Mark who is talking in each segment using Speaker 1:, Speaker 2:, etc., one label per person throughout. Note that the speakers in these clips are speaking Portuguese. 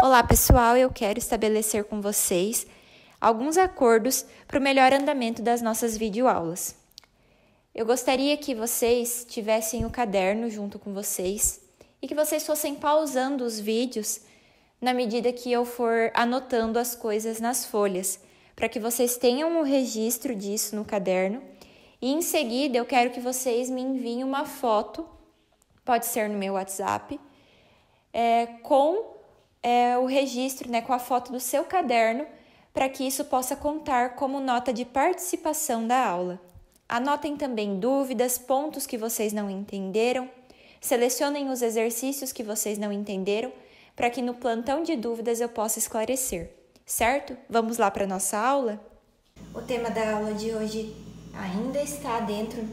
Speaker 1: Olá pessoal, eu quero estabelecer com vocês alguns acordos para o melhor andamento das nossas videoaulas. Eu gostaria que vocês tivessem o caderno junto com vocês e que vocês fossem pausando os vídeos na medida que eu for anotando as coisas nas folhas, para que vocês tenham um registro disso no caderno e em seguida eu quero que vocês me enviem uma foto, pode ser no meu WhatsApp, com o registro, com a foto do seu caderno, para que isso possa contar como nota de participação da aula. Anotem também dúvidas, pontos que vocês não entenderam, selecionem os exercícios que vocês não entenderam, para que no plantão de dúvidas eu possa esclarecer, certo? Vamos lá para a nossa aula? O tema da aula de hoje ainda está dentro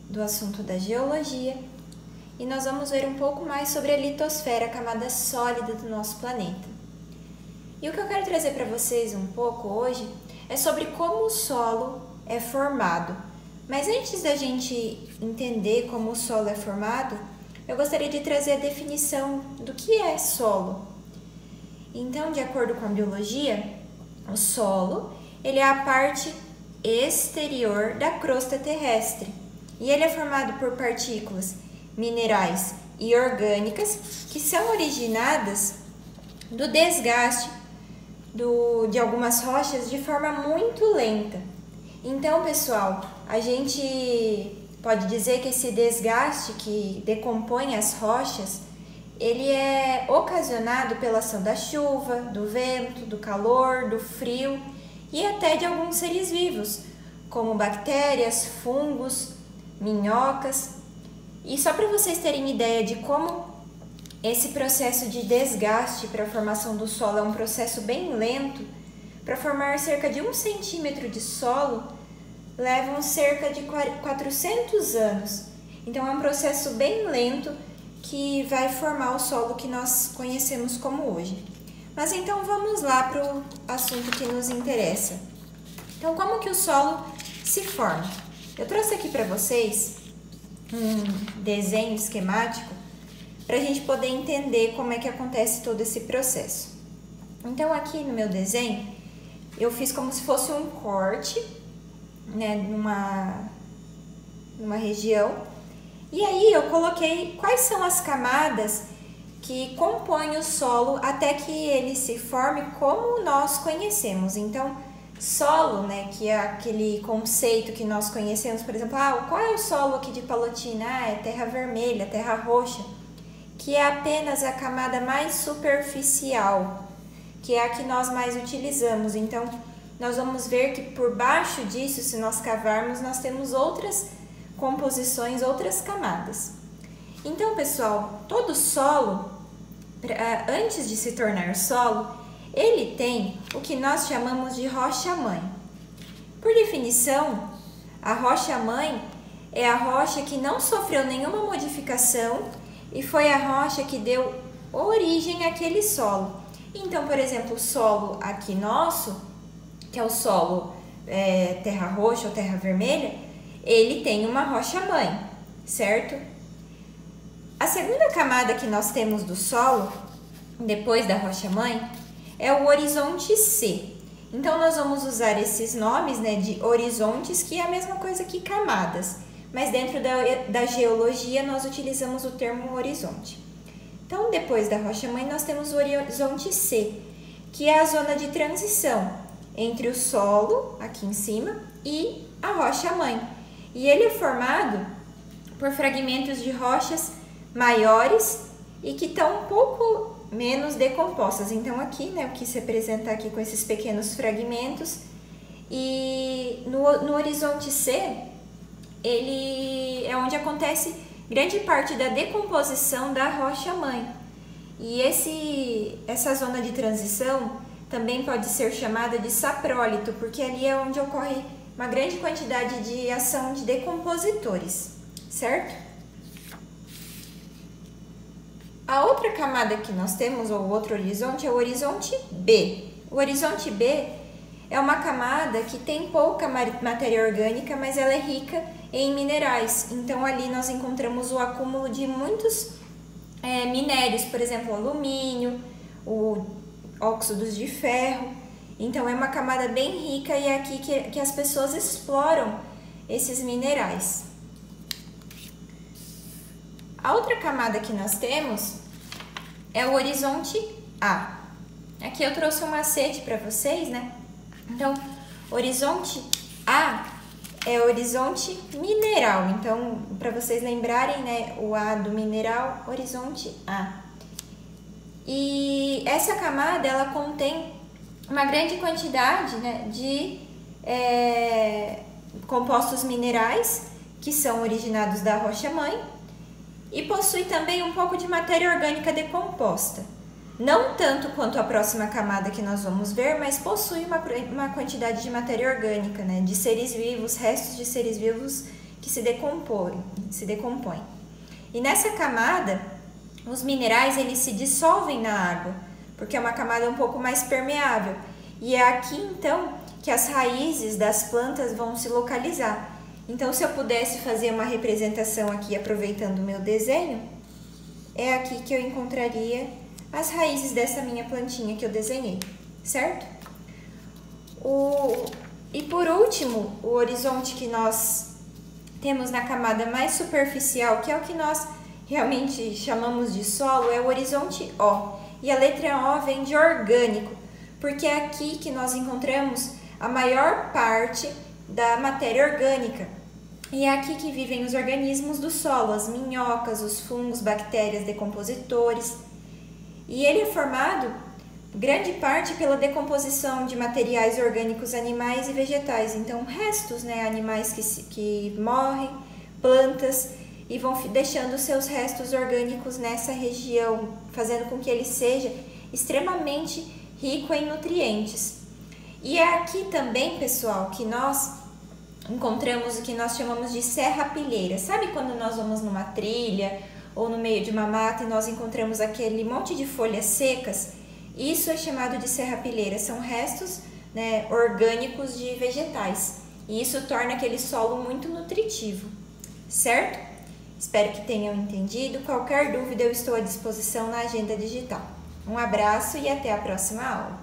Speaker 1: do assunto da geologia, e nós vamos ver um pouco mais sobre a litosfera, a camada sólida do nosso planeta. E o que eu quero trazer para vocês um pouco hoje é sobre como o solo é formado. Mas antes da gente entender como o solo é formado, eu gostaria de trazer a definição do que é solo. Então, de acordo com a biologia, o solo ele é a parte exterior da crosta terrestre e ele é formado por partículas minerais e orgânicas que são originadas do desgaste de algumas rochas de forma muito lenta. Então, pessoal, a gente pode dizer que esse desgaste que decompõe as rochas, ele é ocasionado pela ação da chuva, do vento, do calor, do frio e até de alguns seres vivos, como bactérias, fungos, minhocas. E só para vocês terem ideia de como esse processo de desgaste para a formação do solo é um processo bem lento, para formar cerca de 1 centímetro de solo, levam cerca de 400 anos. Então é um processo bem lento que vai formar o solo que nós conhecemos como hoje. Mas então vamos lá para o assunto que nos interessa. Então como que o solo se forma? Eu trouxe aqui para vocês um desenho esquemático para a gente poder entender como é que acontece todo esse processo. Então aqui no meu desenho eu fiz como se fosse um corte, numa região, e aí eu coloquei quais são as camadas que compõem o solo até que ele se forme como nós conhecemos. Então solo, que é aquele conceito que nós conhecemos, por exemplo, qual é o solo aqui de Palotina? É terra vermelha, terra roxa, que é apenas a camada mais superficial, que é a que nós mais utilizamos. Então, nós vamos ver que por baixo disso, se nós cavarmos, nós temos outras composições, outras camadas. Então, pessoal, todo solo, antes de se tornar solo, ele tem o que nós chamamos de rocha-mãe. Por definição, a rocha-mãe é a rocha que não sofreu nenhuma modificação e foi a rocha que deu origem àquele solo. Então, por exemplo, o solo aqui nosso, que é o solo terra roxa ou terra vermelha, ele tem uma rocha-mãe, certo? A segunda camada que nós temos do solo, depois da rocha-mãe, é o horizonte C. Então, nós vamos usar esses nomes de horizontes, que é a mesma coisa que camadas, mas dentro da geologia nós utilizamos o termo horizonte. Então, depois da rocha-mãe, nós temos o horizonte C, que é a zona de transição entre o solo, aqui em cima, e a rocha-mãe. E ele é formado por fragmentos de rochas maiores e que estão um pouco menos decompostas. Então aqui, eu quis representar aqui com esses pequenos fragmentos. E no horizonte C, ele é onde acontece grande parte da decomposição da rocha-mãe. E essa zona de transição também pode ser chamada de saprólito, porque ali é onde ocorre uma grande quantidade de ação de decompositores, certo? A outra camada que nós temos, ou outro horizonte, é o horizonte B. O horizonte B é uma camada que tem pouca matéria orgânica, mas ela é rica em minerais. Então, ali nós encontramos o acúmulo de muitos minérios, por exemplo, alumínio, o óxidos de ferro. Então é uma camada bem rica e é aqui que as pessoas exploram esses minerais. A outra camada que nós temos é o horizonte A. Aqui eu trouxe um macete para vocês, né? Então, horizonte A é horizonte mineral. Então, para vocês lembrarem, né, o A do mineral, horizonte A. E essa camada, ela contém uma grande quantidade, né, de compostos minerais que são originados da rocha-mãe e possui também um pouco de matéria orgânica decomposta. Não tanto quanto a próxima camada que nós vamos ver, mas possui uma quantidade de matéria orgânica, né, de seres vivos, restos de seres vivos que se decompõem. E nessa camada, os minerais eles se dissolvem na água, porque é uma camada um pouco mais permeável. E é aqui então que as raízes das plantas vão se localizar. Então, se eu pudesse fazer uma representação aqui aproveitando o meu desenho, é aqui que eu encontraria as raízes dessa minha plantinha que eu desenhei, certo? E por último, o horizonte que nós temos na camada mais superficial, que é o que nós realmente chamamos de solo, é o horizonte O. E a letra O vem de orgânico, porque é aqui que nós encontramos a maior parte da matéria orgânica. E é aqui que vivem os organismos do solo, as minhocas, os fungos, bactérias, decompositores. E ele é formado, grande parte, pela decomposição de materiais orgânicos animais e vegetais. Então, restos, né, animais que morrem, plantas, e vão deixando seus restos orgânicos nessa região, fazendo com que ele seja extremamente rico em nutrientes. E é aqui também, pessoal, que nós encontramos o que nós chamamos de serrapilheira. Sabe quando nós vamos numa trilha ou no meio de uma mata e nós encontramos aquele monte de folhas secas? Isso é chamado de serrapilheira, são restos, né, orgânicos de vegetais. E isso torna aquele solo muito nutritivo, certo? Espero que tenham entendido. Qualquer dúvida eu estou à disposição na Agenda Digital. Um abraço e até a próxima aula.